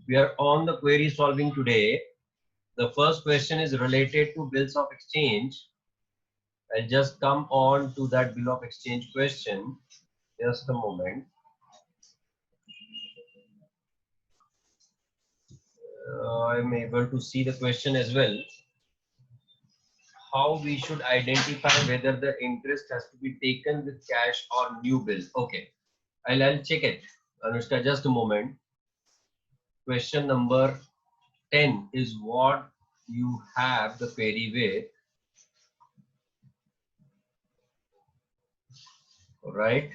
We are on the query solving today. The first question is related to bills of exchange. I'll just come on to that bill of exchange question. Just a moment. I'm able to see the question as well. How we should identify whether the interest has to be taken with cash or new bill. Okay, I'll check it. Anushka, just a moment. Question number 10 is what you have the query with. All right.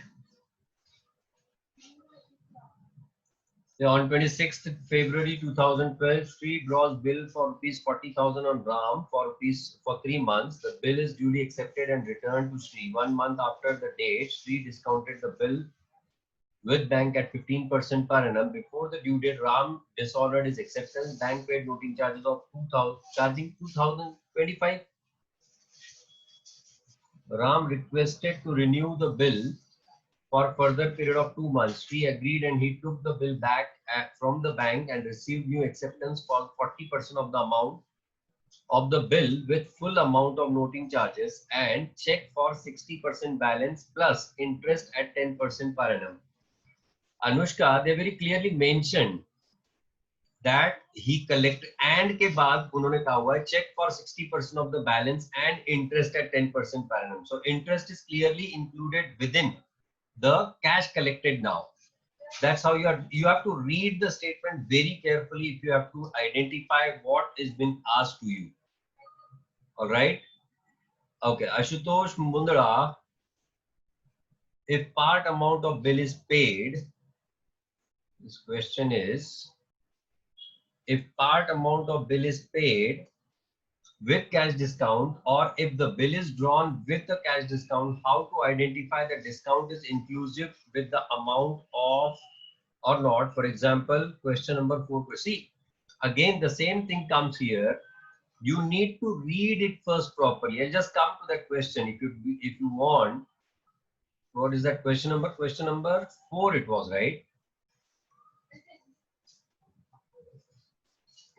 On 26th February 2012, Sri draws bill for rupees 40,000 on Ram for 3 months. The bill is duly accepted and returned to Sri. 1 month after the date, Sri discounted the bill with bank at 15% per annum. Before the due date, Ram disordered his acceptance. Bank paid noting charges of 2,000, charging 2,025. Ram requested to renew the bill for a further period of 2 months. Sri agreed and he took the bill back from the bank and received new acceptance for 40% of the amount of the bill with full amount of noting charges and check for 60% balance plus interest at 10% per annum. Anushka, they very clearly mentioned that he collected and के बाद उन्होंने कहा हुआ है check for 60% of the balance and interest at 10% per annum. So interest is clearly included within the cash collected now. That's how you have to read the statement very carefully if you have to identify what is being asked to you. All right. Okay. Ashutosh Mundra, if part amount of bill is paid, this question is, if part amount of bill is paid with cash discount or if the bill is drawn with the cash discount, how to identify the discount is inclusive with the amount of or not. For example, question number 4. See, again the same thing comes here. You need to read it first properly. I'll just come to that question if you want. What is that question number? Question number 4 it was, right?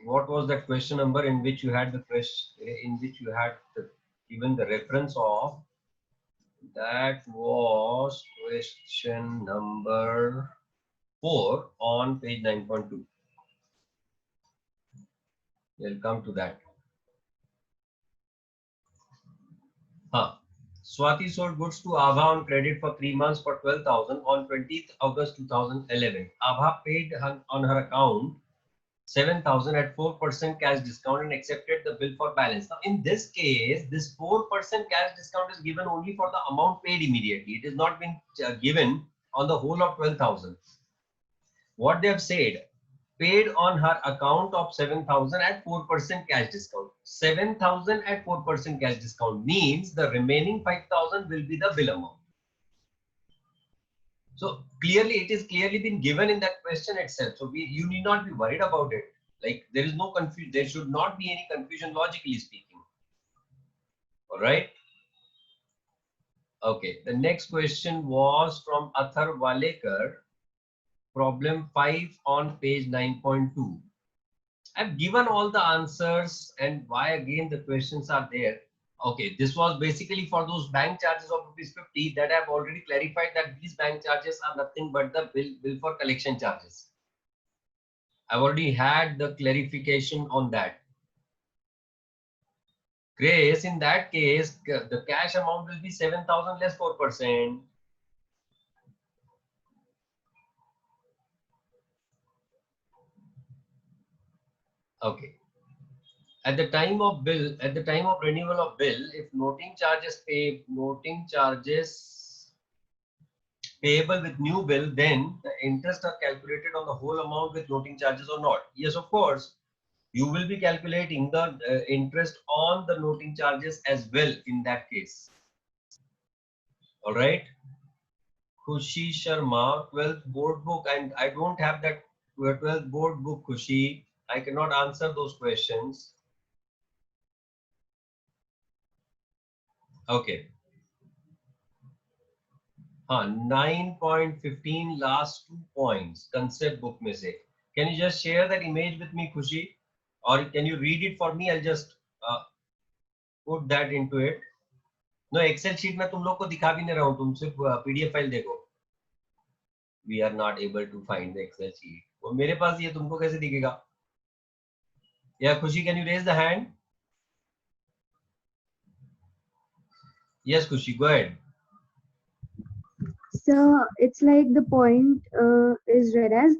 What was that question number in which you had the question, in which you had given the reference of? That was question number 4 on page 9.2. We'll come to that. Swati sold goods to Abha on credit for 3 months for 12,000 on 20th August 2011. Abha paid on her account 7,000 at 4% cash discount and accepted the bill for balance. Now, in this case, this 4% cash discount is given only for the amount paid immediately. It is not been given on the whole of 12,000. What they have said, paid on her account of 7,000 at 4% cash discount. 7,000 at 4% cash discount means the remaining 5,000 will be the bill amount. So clearly, it is clearly been given in that question itself. So you need not be worried about it. Like there is no confusion. There should not be any confusion logically speaking. All right. Okay. The next question was from Athar Walekar. Problem 5 on page 9.2. I've given all the answers and why again the questions are there. Okay, this was basically for those bank charges of rupees 50 that I've already clarified that these bank charges are nothing but the bill for collection charges. I've already had the clarification on that. Grace, in that case, the cash amount will be 7,000 less 4%. Okay. At the time of renewal of bill, if noting charges payable with new bill, then the interest are calculated on the whole amount with noting charges or not. Yes, of course, you will be calculating the interest on the noting charges as well in that case. All right. Khushi Sharma, 12th board book, and I don't have that 12th board book, Khushi. I cannot answer those questions. Okay. 9.15 last 2 points concept book में से Can you just share that image with me, Khushi? Or can you read it for me? I'll just put that into it. No, Excel sheet में तुम लोग को दिखा भी नहीं रहा हूँ, तुम सिर्फ PDF फाइल देखो. We are not able to find the Excel sheet. वो मेरे पास ये तुमको कैसे दिखेगा? Yeah, Khushi, can you raise the hand? Yes, Khushi, go ahead. So it's like the point is read as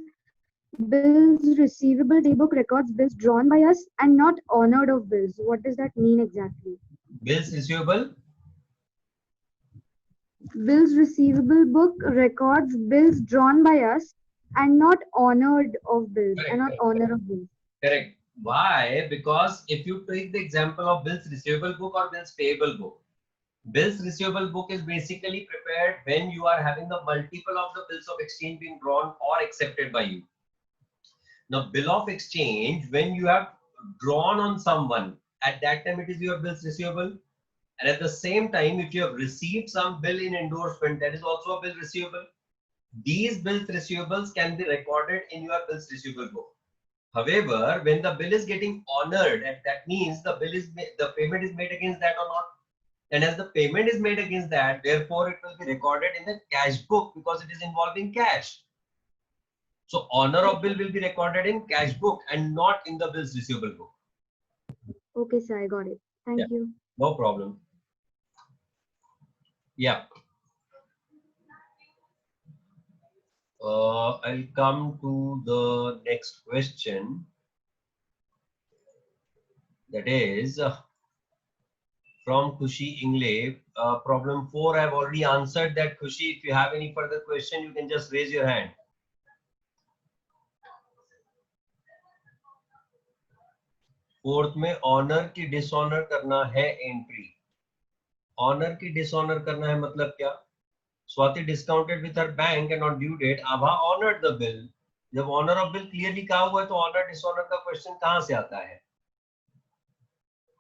bills receivable day book records bills drawn by us and not honored of bills. What does that mean exactly? Bills receivable. Bills receivable book records bills drawn by us and not honored of bills. Correct. And not honor of bills. Correct. Why? Because if you take the example of bills receivable book or bills payable book, bills receivable book is basically prepared when you are having the multiple of the bills of exchange being drawn or accepted by you. Now, bill of exchange, when you have drawn on someone, at that time it is your bills receivable. And at the same time, if you have received some bill in endorsement, that is also a bill receivable. These bills receivables can be recorded in your bills receivable book. However, when the bill is getting honored, and that means the payment is made against that or not. And as the payment is made against that, therefore it will be recorded in the cash book because it is involving cash. So honor of bill will be recorded in cash book and not in the bills receivable book. Okay, sir, I got it. Thank you. No problem. Yeah. I'll come to the next question. That is from Khushi Ingle. Problem 4, I've already answered that, Khushi. If you have any further question, you can just raise your hand. Fourth में honour की dishonour करना है entry. Honour की dishonour करना है मतलब क्या? Swati discounted with her bank and on due date Abha honoured the bill. जब ऑनर ऑफ बिल क्लियरली कहा हुआ है तो ऑनर डिसऑनर का क्वेश्चन कहां से आता है?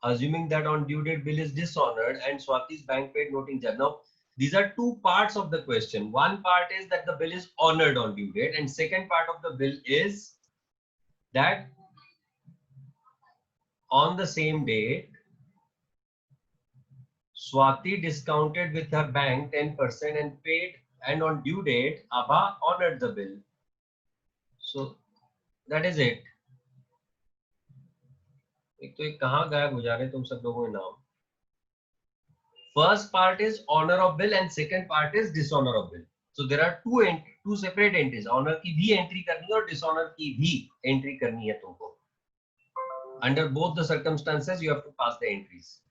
Assuming that on due date bill is dishonored and Swati's bank paid noting charge. Now, these are two parts of the question. One part is that the bill is honored on due date, and second part of the bill is that on the same date, Swati discounted with her bank 10% and paid, and on due date, Abha honored the bill. So that is it. एक तो एक कहाँ गायब हो जा रहे तुम सब लोगों के नाम. First part is honor of bill and second part is dishonor of bill. So there are two separate entries. Honor की भी entry करनी है और dishonor की भी entry करनी है तुमको. Under both the circumstances, you have to pass the entries.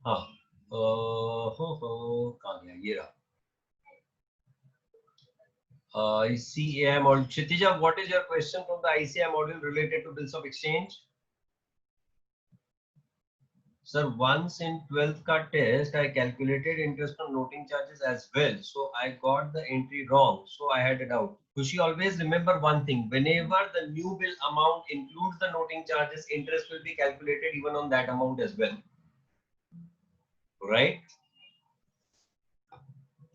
हाँ, कहाँ गया ये रहा. ICAI module. Kshitija, what is your question from the ICAI module related to bills of exchange? Sir, once in 12th ka test, I calculated interest on noting charges as well. So I got the entry wrong. So I had a doubt. Khushi, always remember one thing. Whenever the new bill amount includes the noting charges, interest will be calculated even on that amount as well. Right?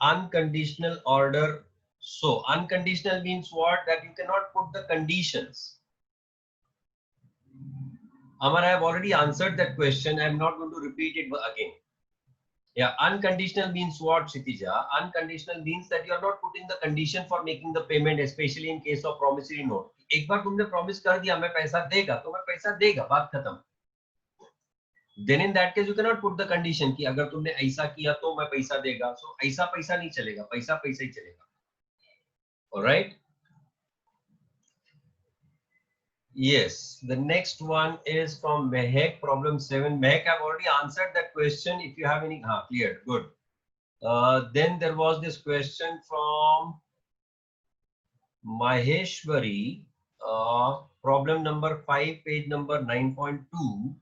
Unconditional order. So unconditional means what? That you cannot put the conditions. Amar, I have already answered that question. I am not going to repeat it again. Yeah, unconditional means what, Kshitija? Unconditional means that you are not putting the condition for making the payment, especially in case of promissory note. एक बार तुमने promise कर दिया मैं पैसा देगा तो मैं पैसा देगा, बात खत्म. Then in that case you cannot put the condition कि अगर तुमने ऐसा किया तो मैं पैसा देगा. So ऐसा पैसा नहीं चलेगा, पैसा पैसा ही चलेगा. All right. Yes, the next one is from Mehek, problem 7. Mehek, I've already answered that question. If you have any, cleared, good. Then there was this question from Maheshwari, problem number 5, page number 9.2.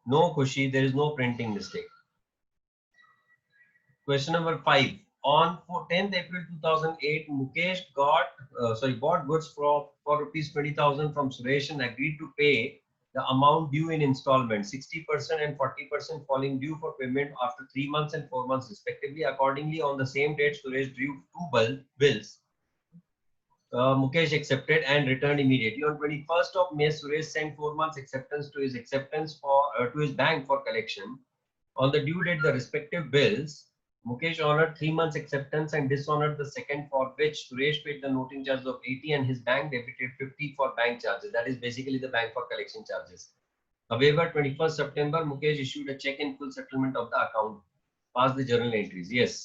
No, Khushi, there is no printing mistake. Question number 5. On 10th April 2008, Mukesh bought goods for rupees 20,000 from Suresh and agreed to pay the amount due in installment, 60% and 40% falling due for payment after 3 months and 4 months respectively. Accordingly, on the same date, Suresh drew two bills. Mukesh accepted and returned immediately. On 21st of May, Suresh sent 4 months acceptance to his to his bank for collection. On the due date, the respective bills, Mukesh honored 3 months acceptance and dishonored the second, for which Suresh paid the noting charge of 80 and his bank debited 50 for bank charges. That is basically the bank for collection charges. However, 21st September, Mukesh issued a check in full settlement of the account. Pass the journal entries. Yes.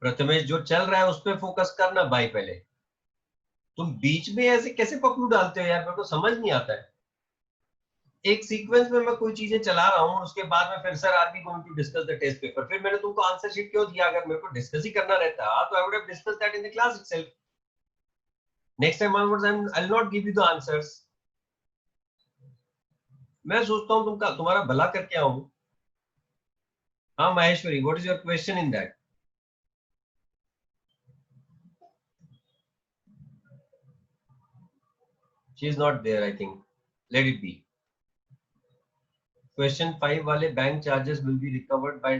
Prathamesh, जो चल रहा है उस पर focus करना भाई। पहले तुम बीच में ऐसे कैसे पकड़ू डालते हो यार, मेरे को समझ नहीं आता है। एक सीक्वेंस में मैं कोई चीजें चला रहा हूं, उसके बाद में फिर sir are we going to discuss the test paper, फिर मैंने तुमको आंसर शीट क्यों दिया? अगर मेरे को डिस्कस ही करना रहता तो I would have discuss that in the class itself. Next time onwards I will not give you the answers. मैं सोचता हूं तुम्हारा भला करके आऊं। हाँ Maheshwari, what is your question in that? She is not there, I think. Let it be. Question 5 wale bank charges will be recovered by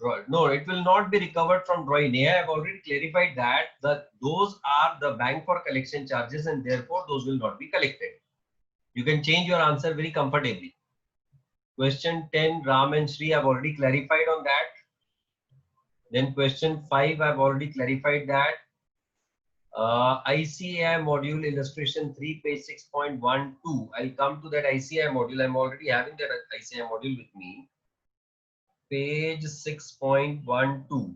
draw. No, it will not be recovered from drawing. I have already clarified that those are the bank for collection charges and therefore those will not be collected. You can change your answer very comfortably. Question 10, Ram and Shri, I've already clarified on that. Then question 5, I've already clarified that. ICAI module illustration 3, page 6.12. I'll come to that ICAI module. I'm already having that ICAI module with me. Page 6.12.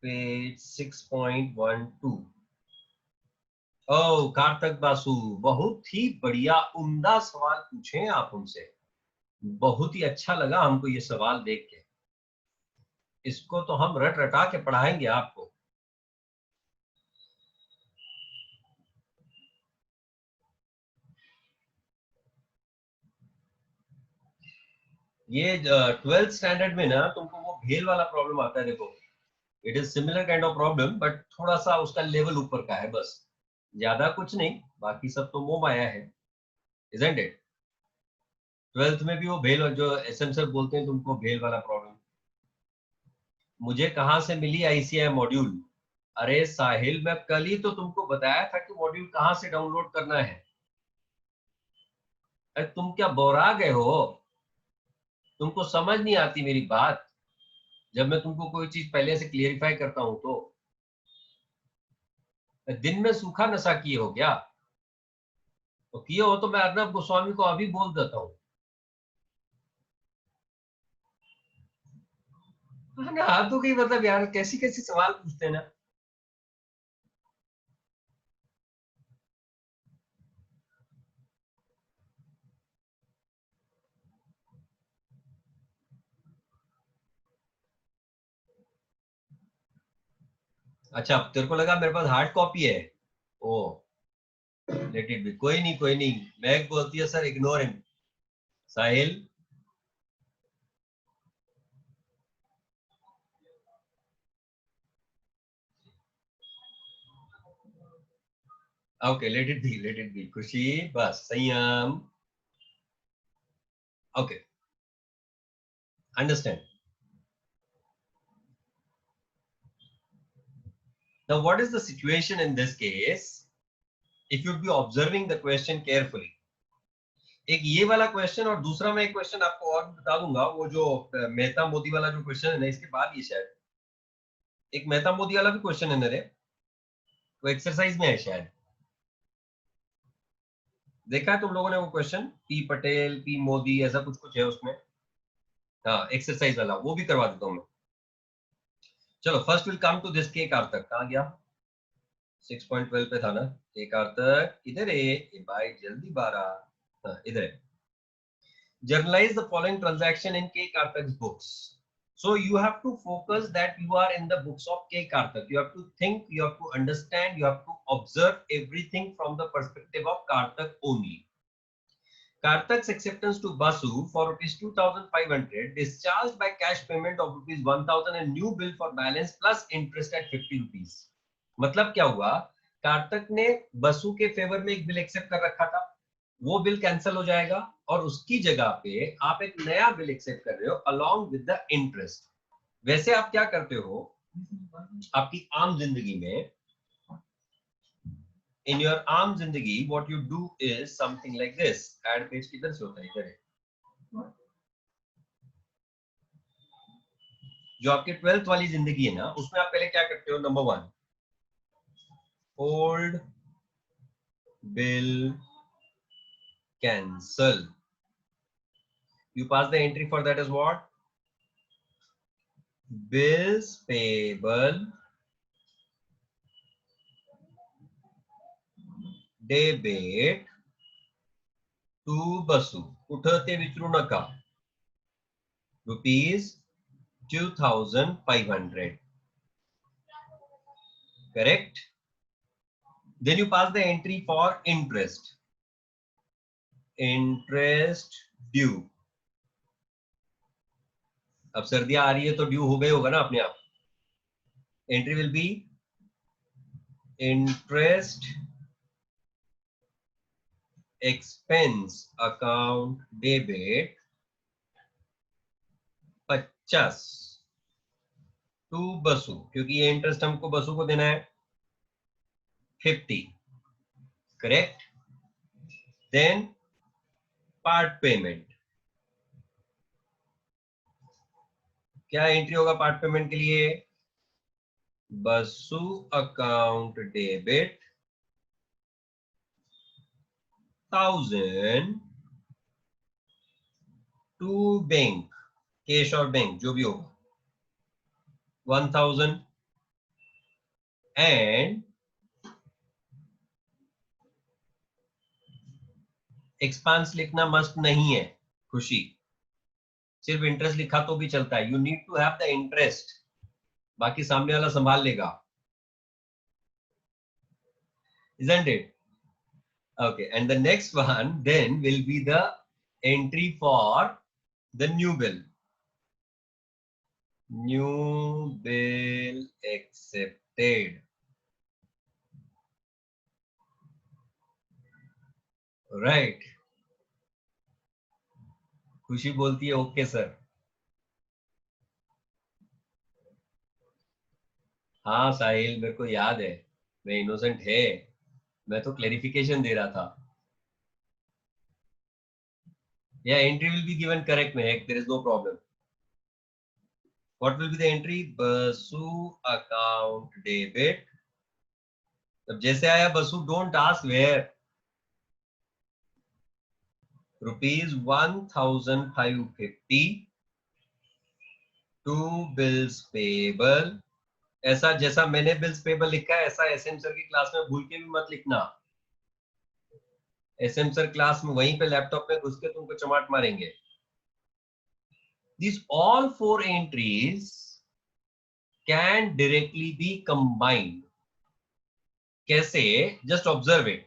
Page 6.12. Oh, कार्तक Basu, बहुत ही बढ़िया उम्दा सवाल पूछे आप उनसे। बहुत ही अच्छा लगा हमको ये सवाल देख के। इसको तो हम रट रटा के पढ़ाएंगे आपको। ये 12th स्टैंडर्ड में ना तुमको वो भेल वाला प्रॉब्लम आता है। देखो, it is similar kind of problem, but थोड़ा सा उसका लेवल ऊपर का है, बस ज्यादा कुछ नहीं। बाकी सब तो मोह माया है, इजंट इट? 12th में भी वो भेल, जो एसएम सर बोलते हैं तुमको भेल वाला प्रॉब्लम। मुझे कहां से मिली आईसीआई मॉड्यूल? अरे साहिल, मैं कल ही तो तुमको बताया था कि मॉड्यूल कहां से डाउनलोड करना है। अरे तुम क्या बोरा गए हो? तुमको समझ नहीं आती मेरी बात जब मैं तुमको कोई चीज पहले से क्लियरिफाई करता हूं तो? दिन में सूखा नशा किए हो क्या? तो किए हो तो मैं अर्नब गोस्वामी को अभी बोल देता हूँ। हाँ तो कहीं मतलब यार कैसी कैसी सवाल पूछते हैं ना। अच्छा, तेरे को लगा मेरे पास हार्ड कॉपी है? ओ, लेट इट बी। कोई नहीं कोई नहीं। मैग बोलती है sir ignore him. Sahil, okay let it B, late it B. खुशी, बस संयम। Okay, understand. Now what is the situation in this case? If you'd be observing the question carefully, एक ये वाला क्वेश्चन और दूसरा मैं एक क्वेश्चन आपको और बता दूंगा। वो जो मेहता मोदी वाला जो क्वेश्चन है ना, इसके बाद ये शायद एक मेहता मोदी वाला भी क्वेश्चन है मेरे, वो एक्सरसाइज में है शायद। देखा है तुम लोगों ने वो question? P Patel, P Modi, ऐसा कुछ कुछ है उसमें। हाँ, एक्सरसाइज वाला वो भी करवा देता हूँ मैं। चलो, first will come to this के कारतक। कहाँ गया? 6.12 पे था ना के कारतक? इधर है भाई, जल्दी 12। हाँ, इधर है। Journalize the following transaction in K Karthak's books. So you have to focus that you are in the books of K Karthak. You have to think, you have to understand, you have to observe everything from the perspective of Karthak only. Karthak's acceptance to Basu for rupees 2,500 discharged by cash payment of rupees 1,000 and new bill for balance plus interest at 50 rupees. मतलब क्या हुआ, कार्तिक ने बसु के favour में एक bill accept कर रखा था, वो बिल कैंसिल हो जाएगा और उसकी जगह पे आप एक नया बिल एक्सेप्ट कर रहे हो अलोंग विद द इंटरेस्ट। वैसे आप क्या करते हो आपकी आम जिंदगी में, इन योर आम जिंदगी what you do is something like this. Add page किधर से होता है, इधर है। जो आपके 12th वाली जिंदगी है ना, उसमें आप पहले क्या करते हो, number 1 old bill cancel. You pass the entry for that as what? Bills payable debit to बसू, कुठं ते विचारू नका, ₹2,500. Correct? Then you pass the entry for interest. Interest due. अब सर्दियां आ रही है तो ड्यू हो गए होगा ना अपने आप। Entry will be interest expense account debit 50 to Basu, क्योंकि ये इंटरेस्ट हमको बसु को देना है 50। करेक्ट? देन पार्ट पेमेंट, क्या एंट्री होगा पार्ट पेमेंट के लिए? Basu account debit 1000 to bank, cash और बैंक जो भी होगा 1000, एंड एक्सपेंस लिखना मस्ट नहीं है खुशी, सिर्फ इंटरेस्ट लिखा तो भी चलता है। You need to have the interest, बाकी सामने वाला संभाल लेगा। Isn't it? Okay, and the next one then will be the entry for the new bill. New bill accepted. Right. खुशी बोलती है ओके सर। हाँ साहिल, मेरे को याद है, मैं इनोसेंट है, मैं तो क्लेरिफिकेशन दे रहा था। Yeah, entry will be given correct, Mehak. There is no problem. What will be the entry? Basu account debit. अब जैसे आया Basu, don't ask where. ₹1,550 to bills payable. ऐसा जैसा मैंने बिल्स पेबल लिखा है, ऐसा एसएम सर की क्लास में भूल के भी मत लिखना। एसएम सर क्लास में वहीं पे लैपटॉप में घुस के तुमको चमाट मारेंगे। These all 4 entries can directly be combined. कैसे? Just observe it.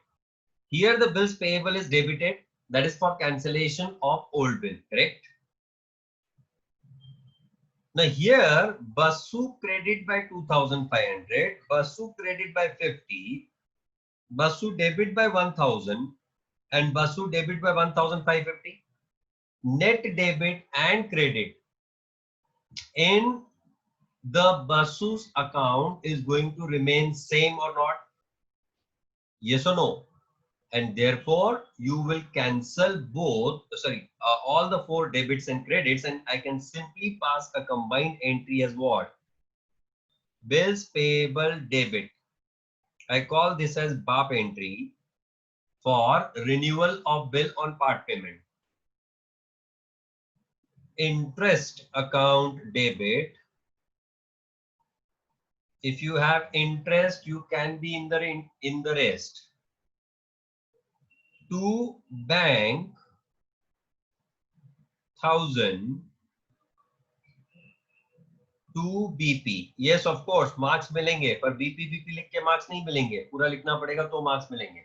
Here the bills payable is debited, that is for cancellation of old bill, correct? Now here Basu credit by 2,500, Basu credit by 50, Basu debit by 1,000, and Basu debit by 1,550. Net debit and credit in the Basu's account is going to remain same or not? Yes or no? And therefore you will cancel both, all the 4 debits and credits, and I can simply pass a combined entry as what? Bills payable debit. I call this as BAP entry for renewal of bill on part payment. Interest account debit. If you have interest, you can be in the rest. To bank 1,000 to BP. Yes, of course, marks मिलेंगे, पर BP लिख के marks नहीं मिलेंगे, पूरा लिखना पड़ेगा तो marks मिलेंगे.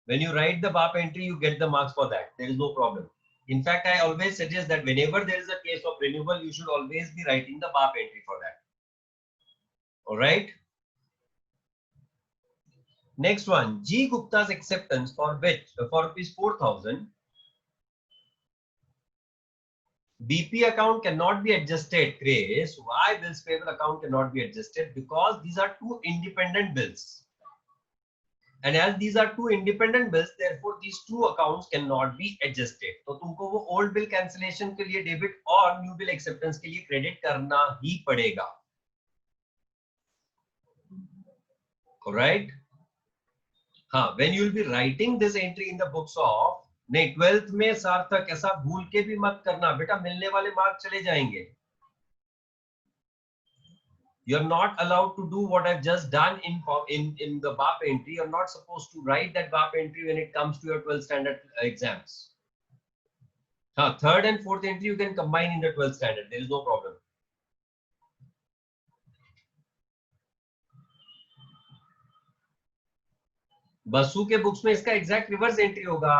When you write the BAP entry, you get the marks for that. There is no problem. In fact, I always suggest that whenever there is a case of renewal, you should always be writing the BAP entry for that. All right. Next one, G Gupta's acceptance for which for rupees 4,000. BP account cannot be adjusted. Chris, why bills payable account cannot be adjusted? Because these are two independent bills. And as these are two independent bills, therefore these two accounts cannot be adjusted. तो तुमको वो old bill cancellation के लिए debit और new bill acceptance के लिए credit करना ही पड़ेगा. Alright? हाँ, when you will be writing this entry in the books of, नहीं 12th में सार्थक ऐसा भूल के भी मत करना बेटा, मिलने वाले मार्क चले जाएंगे. You're not allowed to do what I've just done in the BAP entry. You're not supposed to write that BAP entry when it comes to your 12th standard exams. Third and fourth entry you can combine in the 12th standard. There is no problem. Basu के books में इसका exact reverse entry होगा.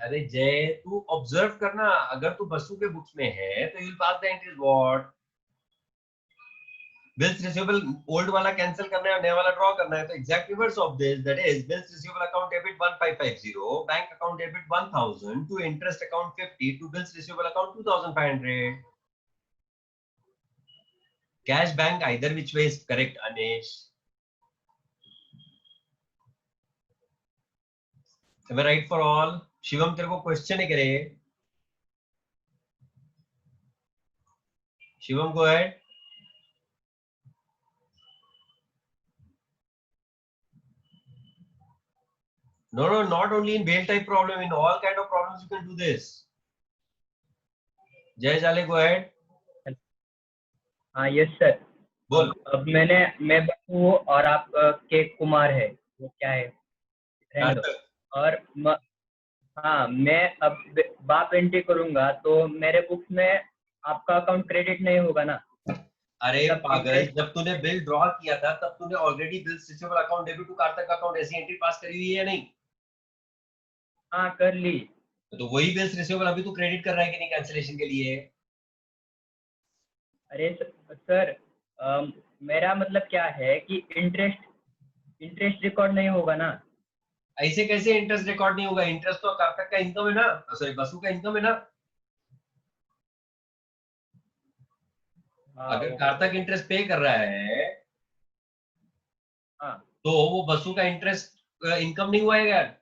अरे जय, तू observe करना. अगर तू बसु के बुक्स में है तो you will pass the entries what. Bills receivable old वाला कैंसिल करना है और नया वाला ड्रॉ करना है. तो exact reverse of this, that is bills receivable account debit 1550, bank account debit 1000 to interest account 50 to bills receivable account 2500. Cash bank either which way is correct. Anesh, am I right for all? Shivam तेरे को question है करे. Shivam go ahead. No, not only in bail type problem, in all kind of problems you can do this. जय जाले, go ahead. हाँ yes sir. बोल. अब मैं बसु और आप के कुमार है, वो क्या है और हाँ मैं अब बाप एंट्री करूंगा तो मेरे बुक्स में आपका अकाउंट क्रेडिट नहीं होगा ना. अरे पागल, जब तूने बिल ड्रॉ किया था तब तूने already bill receivable account debit to Karthik account ऐसी एंट्री पास करी हुई है नहीं? हाँ कर ली. तो वही बिल्स रिसीवेबल अभी तू क्रेडिट कर रहा है कि नहीं कैंसिलेशन के लिए? अरे सर मेरा मतलब क्या है कि इंटरेस्ट रिकॉर्ड नहीं होगा ना. ऐसे कैसे इंटरेस्ट रिकॉर्ड नहीं होगा? इंटरेस्ट तो कार्तक का इनकम है ना, सॉरी बसु का इनकम है ना. अगर कार्तक इंटरेस्ट पे कर रहा है तो वो बसु का इंटरेस्ट इनकम नहीं हुआ है यार.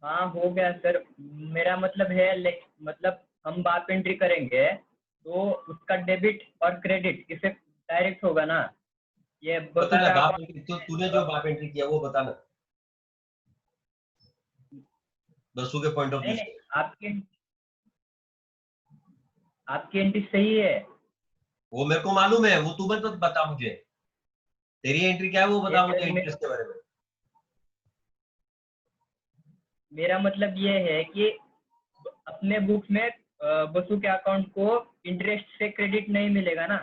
हाँ हो गया सर. मेरा मतलब है मतलब हम बाप एंट्री करेंगे तो उसका डेबिट और क्रेडिट इसे डायरेक्ट होगा ना. ये तूने जो बाप एंट्री किया वो बता ना, बसु के पॉइंट ऑफ व्यू से. आपकी एंट्री सही है. वो मेरे को मालूम है, वो तू मत बता मुझे. तेरी एंट्री क्या है वो बता मुझे इंटरेस्ट के बारे में. मेरा मतलब ये है कि अपने बुक्स में बसु के अकाउंट को इंटरेस्ट से क्रेडिट नहीं मिलेगा ना.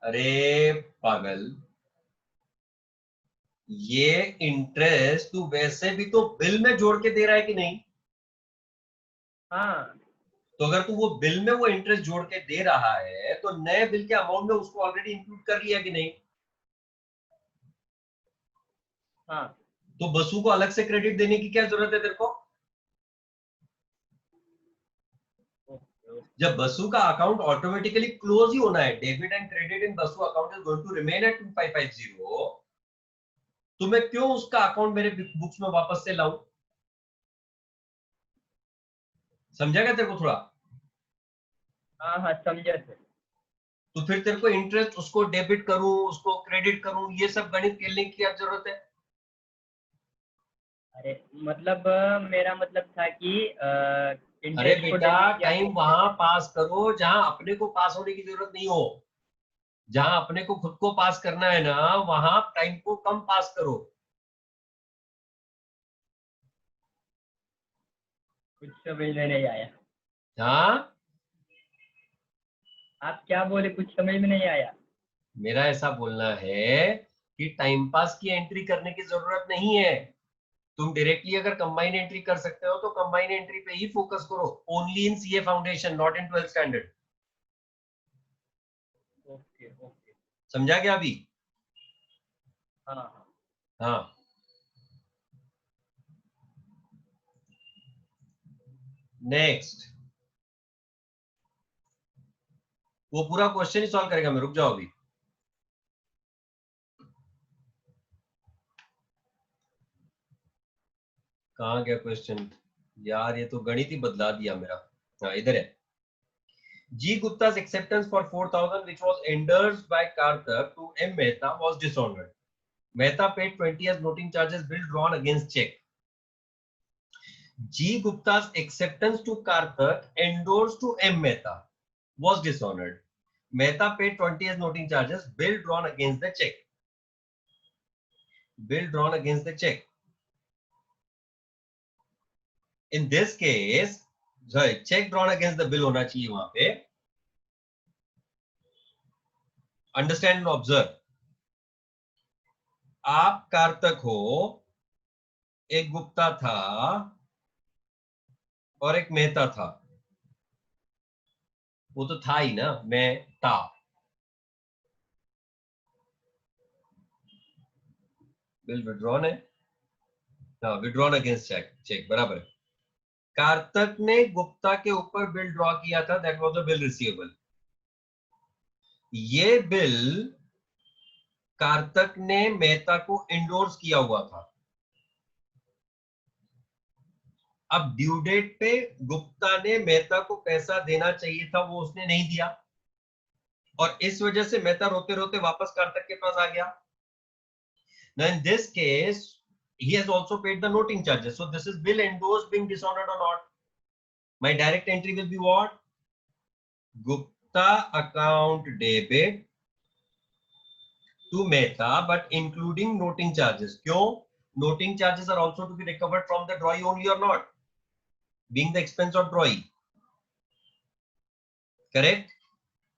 अरे पागल, ये इंटरेस्ट तू वैसे भी तो बिल में जोड़ के दे रहा है कि नहीं? हाँ. तो अगर तू वो बिल में वो इंटरेस्ट जोड़ के दे रहा है तो नए बिल के अमाउंट में उसको ऑलरेडी इंक्लूड कर लिया कि नहीं? हाँ. तो बसु को अलग से क्रेडिट देने की क्या जरूरत है तेरे को? जब बसु का अकाउंट ऑटोमेटिकली क्लोज ही होना है, debit and credit in Basu account is going to remain at 2550, तो मैं क्यों उसका अकाउंट मेरे बुक्स में वापस से लाऊं? समझा क्या तेरे को थोड़ा? हाँ समझा सर. तो फिर तेरे को इंटरेस्ट उसको डेबिट करूं उसको क्रेडिट करूं, ये सब गणित खेलने की क्या जरूरत है? अरे मतलब मेरा मतलब था कि अरे बेटा, टाइम वहां पास करो जहां अपने को पास होने की जरूरत नहीं हो. जहां अपने को खुद को पास करना है ना, वहां टाइम को कम पास करो. कुछ समझ में नहीं आया. हाँ, आप क्या बोले, कुछ समझ में नहीं आया. मेरा ऐसा बोलना है कि टाइम पास की एंट्री करने की जरूरत नहीं है. तुम डायरेक्टली अगर कंबाइन एंट्री कर सकते हो तो कंबाइन एंट्री पे ही फोकस करो. Only in CA foundation, not in 12th standard. Okay. समझा क्या अभी? हाँ हाँ, नेक्स्ट। वो पूरा क्वेश्चन ही सॉल्व करेगा, मैं रुक जाओ अभी। कहाँ गया क्वेश्चन यार, ये तो गणित ही बदला दिया मेरा। हाँ, इधर है। G Gupta's acceptance for 4,000 which was endorsed by Karthik to M Mehta was dishonored. Mehta paid 20 as noting charges, bill drawn against check. G Gupta's acceptance to Karthik endorsed to M Mehta was dishonored. Mehta paid 20 as noting charges, bill drawn against the check. Bill drawn against the check. In this case, sorry, check drawn against the bill होना चाहिए वहां पे. Understand and observe. आप कार्तक हो, एक गुप्ता था और एक मेहता था. वो तो था ही ना, मैं था. बिल विड्रॉन है, हाँ, विड्रॉन अगेंस्ट चेक. चेक बराबर है. कार्तक ने गुप्ता के ऊपर बिल ड्रॉ किया था, that was the bill receivable. ये बिल कार्तक ने मेहता को इंडोर्स किया हुआ था. अब ड्यू डेट पे गुप्ता ने मेहता को पैसा देना चाहिए था, वो उसने नहीं दिया, और इस वजह से मेहता रोते रोते वापस कार्तक के पास आ गया. Now in this case, he has also paid the noting charges. So this is bill endorsed being dishonored or not? My direct entry will be what? Gupta account debit to Mehta, but including noting charges. क्यों? Noting charges are also to be recovered from the drawee only or not? Being the expense of drawee. Correct?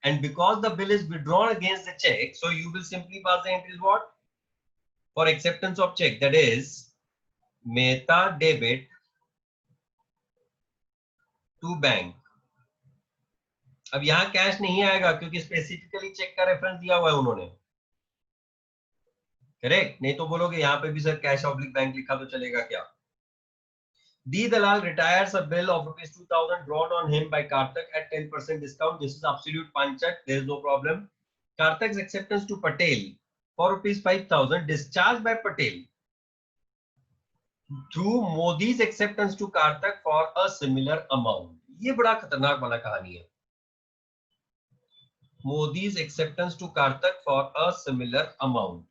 And because the bill is withdrawn against the check, so you will simply pass the entries what? For acceptance of check, that is Mehta debit to bank. अब यहां cash नहीं आएगा क्योंकि specifically check का reference दिया हुआ है उन्होंने. करेक्ट? नहीं तो बोलोगे यहां पे भी सर कैश ऑब्लिक बैंक लिखा तो चलेगा क्या? D. Dalal retires a bill of rupees 2,000 drawn on him by Karthik at 10% discount. This is absolute panchak. There is no problem. Karthik's acceptance to Patel for rupees 5,000 discharged by Patel through Modi's acceptance to Karthik for a similar amount. ये बड़ा खतरनाक वाला कहानी है. Modi's acceptance to Karthik for a similar amount.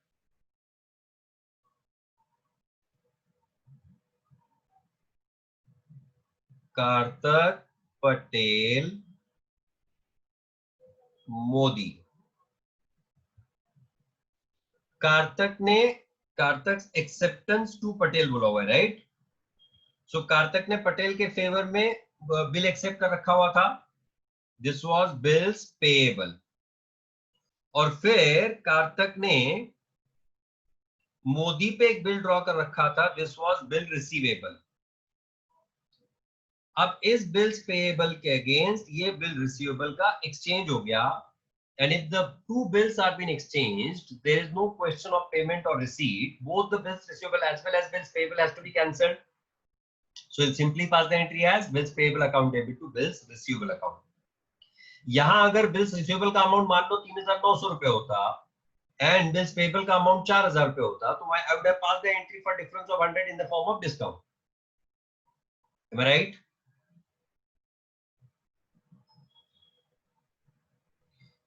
Karthik, Patel, Modi. Karthik acceptance to Patel बोला हुआ है, right? सो कार्तक ने पटेल के फेवर में बिल एक्सेप्ट कर रखा हुआ था. This was bills payable. और फिर कार्तक ने मोदी पे एक बिल ड्रॉ कर रखा था. This was bill receivable. अब इस बिल्स पेएबल के अगेंस्ट ये बिल रिसीवेबल का एक्सचेंज हो गया. And if the two bills are being exchanged, there is no question of payment or receipt. Both the bills receivable as well as bills payable has to be cancelled. So we'll simply pass the entry as bills payable account debit to bills receivable account. यहां अगर bills receivable का amount मान लो 3,900 रुपए होता and bills payable का amount 4,000 रुपए होता, तो I would have passed the entry for difference of 100 in the form of discount. Am I right?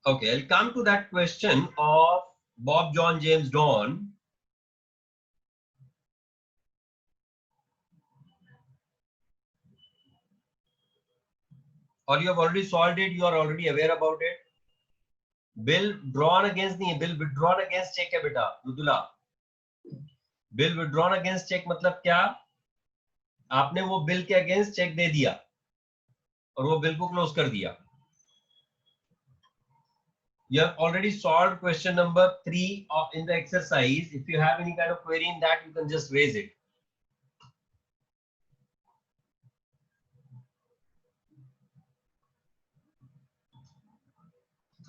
Okay, I'll come to that question of Bob John James Don. Or you have already solved it, you are already aware about it. Bill drawn against नहीं, bill withdrawn against check है बेटा रुदुला. Bill withdrawn against check मतलब क्या? आपने वो bill के against check दे दिया और वो बिल को क्लोज कर दिया. You have already solved question number 3 in the exercise. If you have any kind of query in that, you can just raise it.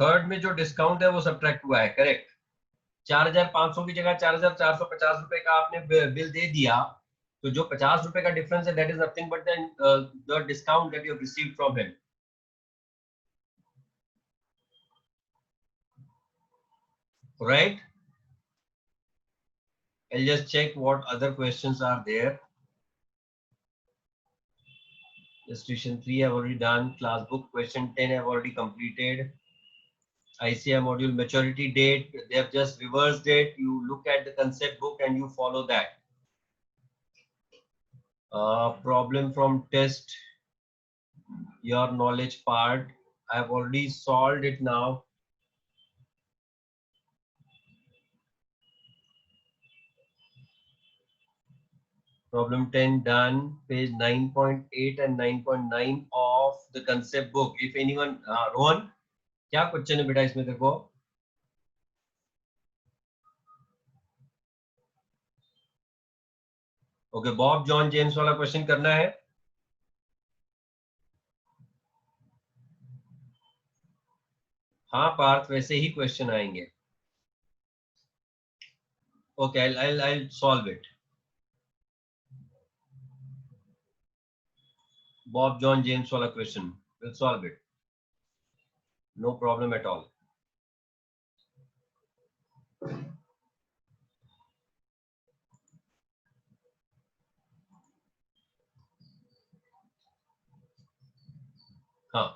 Third में जो डिस्काउंट है वो सब्ट्रैक्ट हुआ है, करेक्ट? 4,500 की जगह 4,450 रुपए का आपने बिल दे दिया, तो जो 50 रुपए का डिफरेंस है, that is nothing but the discount that you have received from him. Right? I'll just check what other questions are there. Question 3 I've already done. Class book question 10 I've already completed. ICI module maturity date, they have just reversed it. You look at the concept book and you follow that. Problem from test, your knowledge part, I've already solved it now. Problem 10 done, page 9.8 and 9.9 of the concept book. If anyone, Rohan, क्या question है बेटा इसमें देखो. Okay, Bob John James वाला question करना है. हाँ पार्थ, वैसे ही क्वेश्चन आएंगे. Okay, I'll solve it. Bob John James वाला question, we'll solve it. No problem at all. हाँ.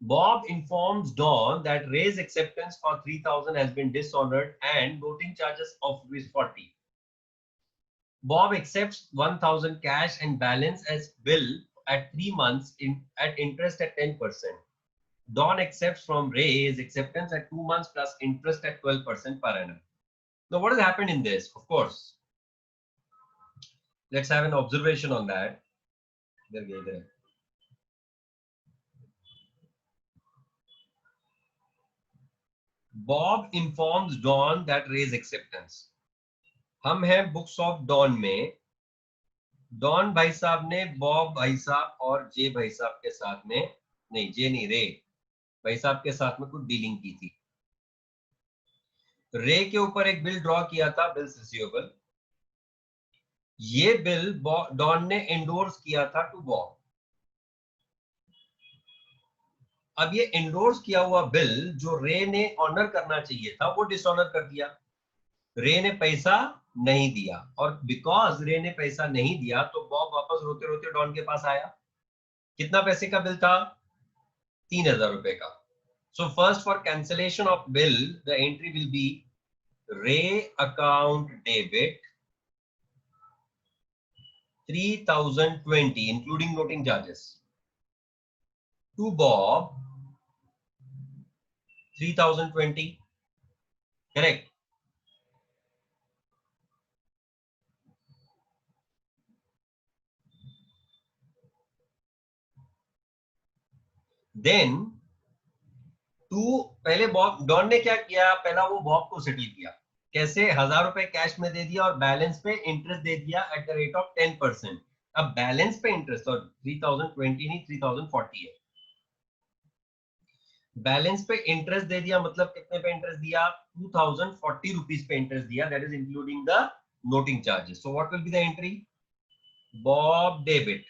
Bob informs Don that Ray's acceptance for 3,000 has been dishonored and voting charges of ₹40. Bob accepts 1,000 cash and balance as bill at 3 months at interest at 10%. Don accepts from Ray his acceptance at 2 months plus interest at 12% per annum. Now, what has happened in this? Of course, let's have an observation on that. There. Bob informs Don that Ray's acceptance. हम हैं books of dawn में. Don भाई साहब ने Bob भाई साहब और जे भाई साहब के साथ में, नहीं जे नहीं, रे भाई साहब के साथ में कुछ डीलिंग की थी. रे के ऊपर एक बिल ड्रॉ किया था, बिल्स रिसीवेबल. ये बिल डॉन ने एंडोर्स किया था टू बॉब. अब ये एंडोर्स किया हुआ बिल जो रे ने ऑनर करना चाहिए था, वो डिसऑनर कर दिया. रे ने पैसा नहीं दिया, और बिकॉज रे ने पैसा नहीं दिया तो बॉब वापस रोते रोते डॉन के पास आया. कितना पैसे का बिल था? 3,000 रुपए का. So first, for cancellation of bill the entry will be रे account debit 3,020 including noting charges to Bob 3,020. Correct. Then पहले बॉब, डॉन ने क्या किया, पहला वो बॉब को सेटल किया. कैसे? 1,000 रुपए कैश में दे दिया और बैलेंस पे इंटरेस्ट दे दिया एट द रेट ऑफ 10%. अब बैलेंस पे इंटरेस्ट, और 3,020 नहीं 3,040 है. बैलेंस पे इंटरेस्ट दे दिया मतलब कितने पे इंटरेस्ट दिया? 2,040 रुपीज पे इंटरेस्ट दिया. That is including the noting charges. So what will be the entry? Bob debit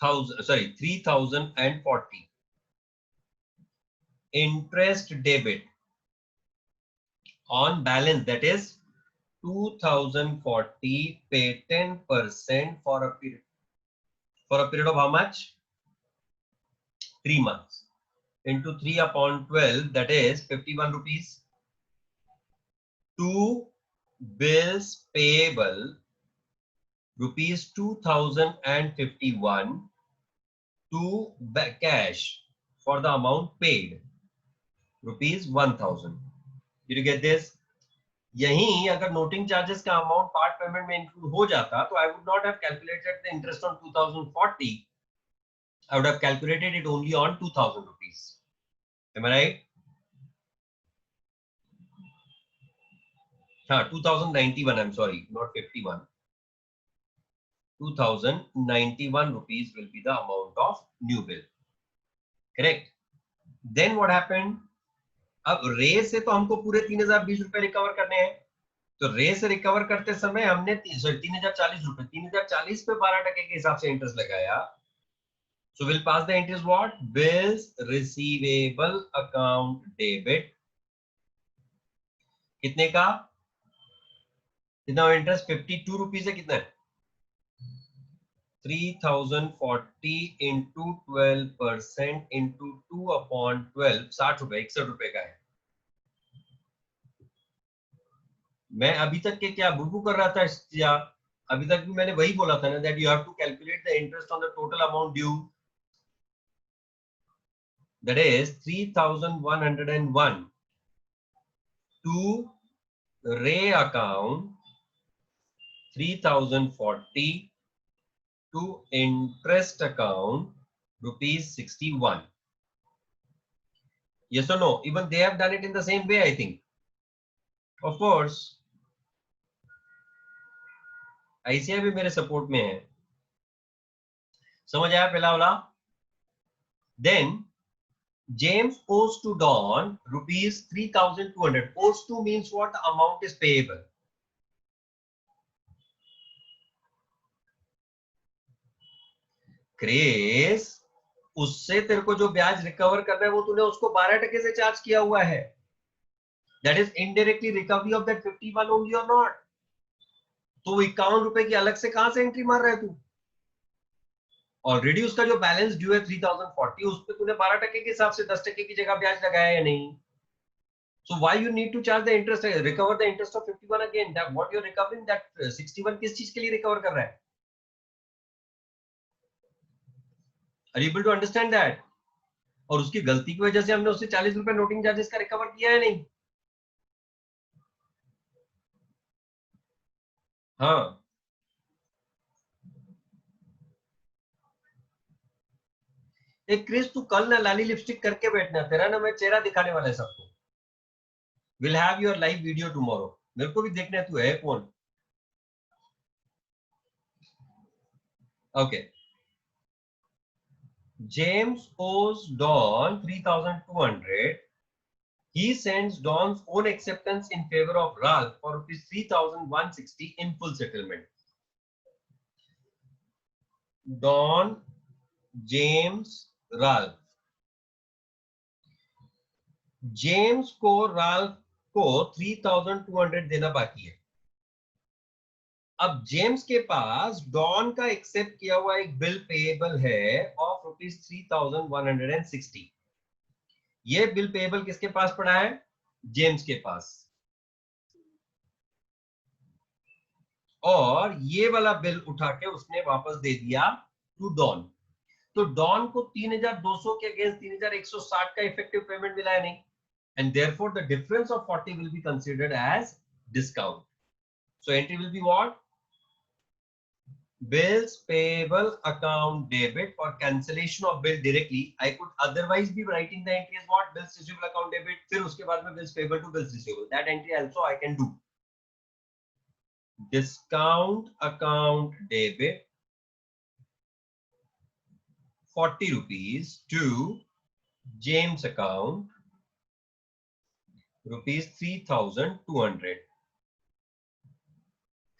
3,040. Interest debit on balance, that is 2,040, pay 10% for a period of how much? 3 months. Into 3 upon 12, that is 51 rupees. 2 bills payable rupees 2,051 to cash for the amount paid rupees 1,000. Did you get this? यहीं अगर noting charges का amount part payment में include हो जाता तो I would not have calculated the interest on 2,040. I would have calculated it only on 2,000 rupees. Am I right? हाँ, 2,091. I'm sorry, not 51. 2,091 rupees will be the amount of new bill. Correct. Then what happened? अब रे से तो हमको पूरे 3020 रुपए recover करने हैं, तो रे से रिकवर करते समय हमने 3040 रुपए, 3040 पे 12% के हिसाब से इंटरेस्ट लगाया. So we'll pass the entries what? Bills receivable account debit. कितने का? कितना इंटरेस्ट? 52 रुपीज है. कितना है? 3040 इंटू 12% इंटू 2/12, 60 रुपए, 61 रुपए का है. मैं अभी तक के क्या बुबू कर रहा था या अभी तक भी मैंने वही बोला था ना, that you have to calculate the interest on the total amount due, that is 3101 to Ray account, 3040 to interest account ₹61. Yes or no? Even they have done it in the same way, I think. Of course. ICI भी मेरे support में है. समझ आया पहला वाला? Then James owes to Don ₹3,200. Owes to means what? The amount is payable. क्रेस, उससे तेरे को जो ब्याज रिकवर करना है वो तूने उसको 12% से चार्ज किया हुआ है. That is indirectly recovery of that 51 only or not? तो 51 रुपए की अलग से कहां से एंट्री मार रहा है तू? ऑलरेडी उसका जो बैलेंस ड्यू है 3040, उस पे तूने 12% के हिसाब से 10% की जगह ब्याज लगाया या नहीं? So why you need to charge the interest, recover the interest of 51 again? That what you're recovering, that 61 किस चीज के लिए रिकवर कर रहा है? Are you able to understand that? और उसकी गलती की वजह से हमने उससे 40 रुपए नोटिंग चार्जेस का रिकवर किया है नहीं? हाँ. एक क्रिस, तू कल ना लाली लिपस्टिक करके बैठना, तेरा ना मैं चेहरा दिखाने वाला है सबको. We'll have your live video tomorrow. मेरे को भी देखना है तू है कौन. Okay. James owes Don 3,200. He sends Don's own acceptance in favor of Ralph for ₹3,160 in full settlement. Don, James, Ralph. James को राल्फ को 3,200 देना बाकी है. अब जेम्स के पास डॉन का एक्सेप्ट किया हुआ एक बिल पेएबल है ऑफ ₹3,160. ये बिल पेएबल किसके पास पड़ा है? जेम्स के पास. और ये वाला बिल उठा के उसने वापस दे दिया टू डॉन. तो डॉन को 3,200 के अगेंस्ट 3,160 का इफेक्टिव पेमेंट मिला है नहीं, and therefore the difference of 40 will be considered as discount. So entry will be what? Bills payable account debit for cancellation of bill directly. I could otherwise be writing the entry as what? Bills receivable account debit. फिर उसके बाद में bills payable to bills receivable. That entry also I can do. Discount account debit 40 rupees to James account ₹3,200.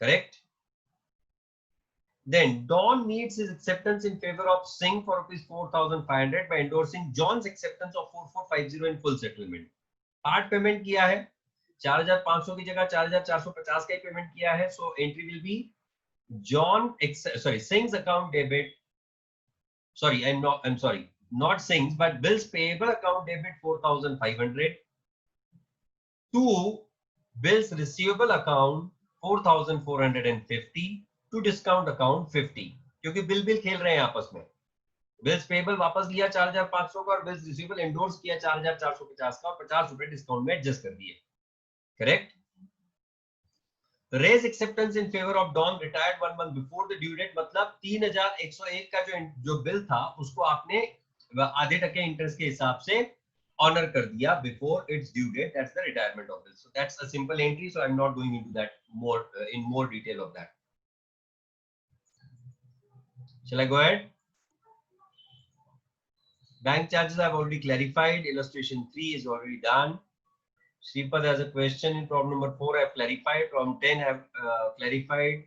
Correct? Then Don meets his acceptance in favor of Singh for ₹4,500 by endorsing John's acceptance of 4,450 in full settlement. Part payment किया है, 4,500 की जगह 4,450 का ही payment किया है. So entry will be Singh's account debit. Sorry, I'm sorry, not Singh's, but bills payable account debit 4,500 to bills receivable account 4,450 to discount account 50. क्योंकि bill खेल रहे हैं आपस में. बिल्स पेबल वापस लिया 4,500 का और बिल्स रिसीवेबल एंडोर्स किया 4,450 का और 50 रुपए डिस्काउंट में एडजस्ट कर दिए. Correct? Ray's acceptance in favour of Don retired 1 month before the due date. मतलब 3,101 का जो बिल था उसको आपने आधे टके इंटरेस्ट के हिसाब से ऑनर कर दिया before its due date. That's the retirement of bill. So that's a simple entry. So I am not going into that more detail of that. Shall I go ahead? Bank charges I've already clarified. Illustration 3 is already done. Sripad has a question in problem number 4. I have clarified. Problem 10 have clarified.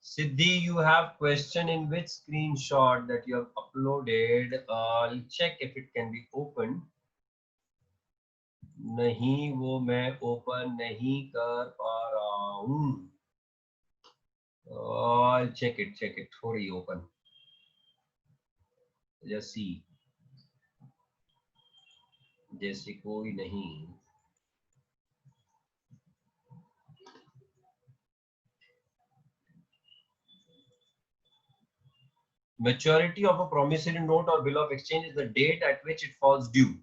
Siddhi, you have question in which screenshot that you have uploaded? I'll check if it can be opened. नहीं वो मैं open नहीं कर पा रहा हूँ. I'll check it. थोड़ी open. Just see. जैसे कोई नहीं. Maturity of a promissory note or bill of exchange is the date at which it falls due.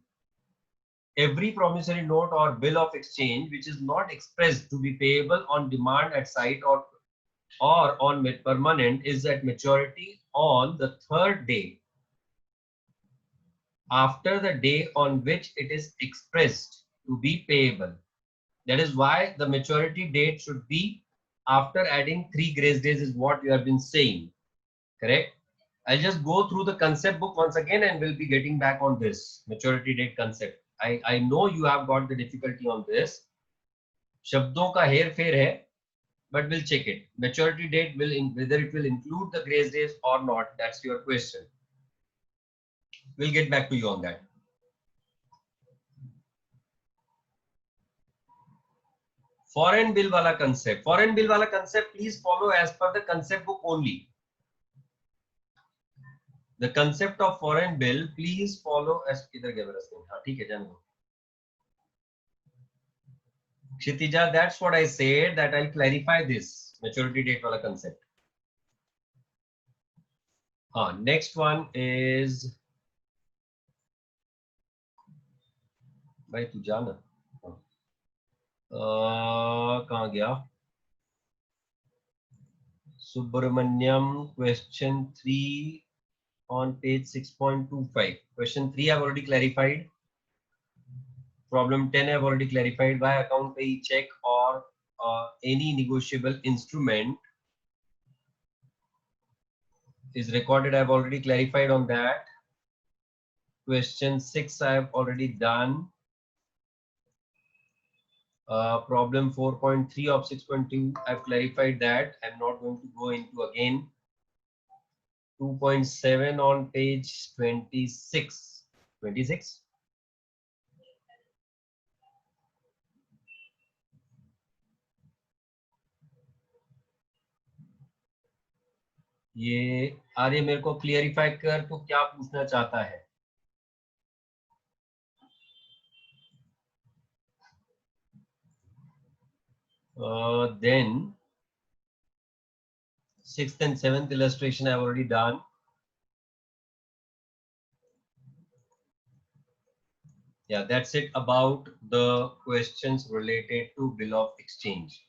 Every promissory note or bill of exchange which is not expressed to be payable on demand at sight or on permanent is at maturity on the third day after the day on which it is expressed to be payable. That is why the maturity date should be after adding 3 grace days is what you have been saying. Correct? I'll just go through the concept book once again and we'll be getting back on this maturity date concept. I know you have got the difficulty on this. शब्दों का हेर फेर है, but we'll check it. Maturity date will whether it will include the grace days or not. That's your question. We'll get back to you on that. Foreign bill wala concept. Foreign bill wala concept. Please follow as per the concept book only. The concept of foreign bill, please follow as इधर गया मेरा screen. हाँ ठीक है जान लो. Kshitija, that's what I said that I'll clarify this maturity date wala concept. Next one is भाई तू जाना. कहाँ गया? Subramanyam, question 3 on page 6.25. Question 3 I've already clarified. Problem 10 I've already clarified. By account pay check or any negotiable instrument is recorded. I've already clarified on that. Question 6 I've already done. Problem 4.3 of 6.2 I've clarified that. I'm not going to go into again. 2.7 on page 26. 26. ये आर्य मेरे को clarify कर तो क्या पूछना चाहता है? Then 6th and 7th illustration I've already done. Yeah, that's it about the questions related to bill of exchange.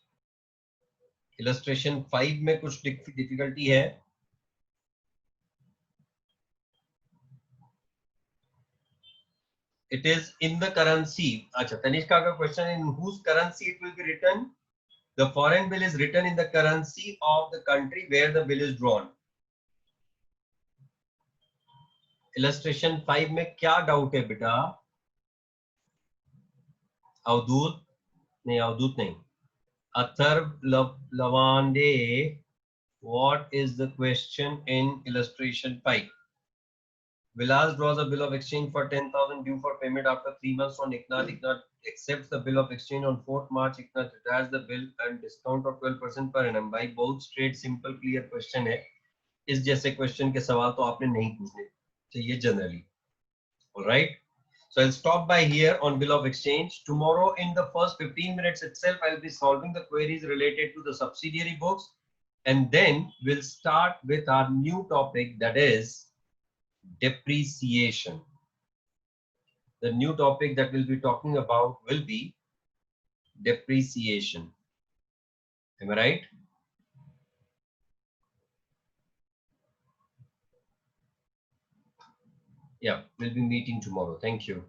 Illustration 5 में कुछ difficulty है. It is in the currency. अच्छा, Tanishka का question, in whose currency it will be written? The foreign bill is written in the currency of the country where the bill is drawn. Illustration 5 में क्या doubt है बेटा? अवधूत नहीं. Atharv Lavande, what is the question in illustration 5? Vilas draws a bill of exchange for 10,000 due for payment after 3 months on Eknath. Eknath accepts the bill of exchange on 4th March. Eknath retires the bill and discount of 12% per annum. भाई बहुत straight, simple, clear question है. इस जैसे question के सवाल तो आपने नहीं पूछने चाहिए generally. All right. So I'll stop by here on bill of exchange. Tomorrow in the first 15 minutes itself, I'll be solving the queries related to the subsidiary books. And then we'll start with our new topic, that is depreciation. The new topic that we'll be talking about will be depreciation. Am I right? Yeah, we'll be meeting tomorrow. Thank you.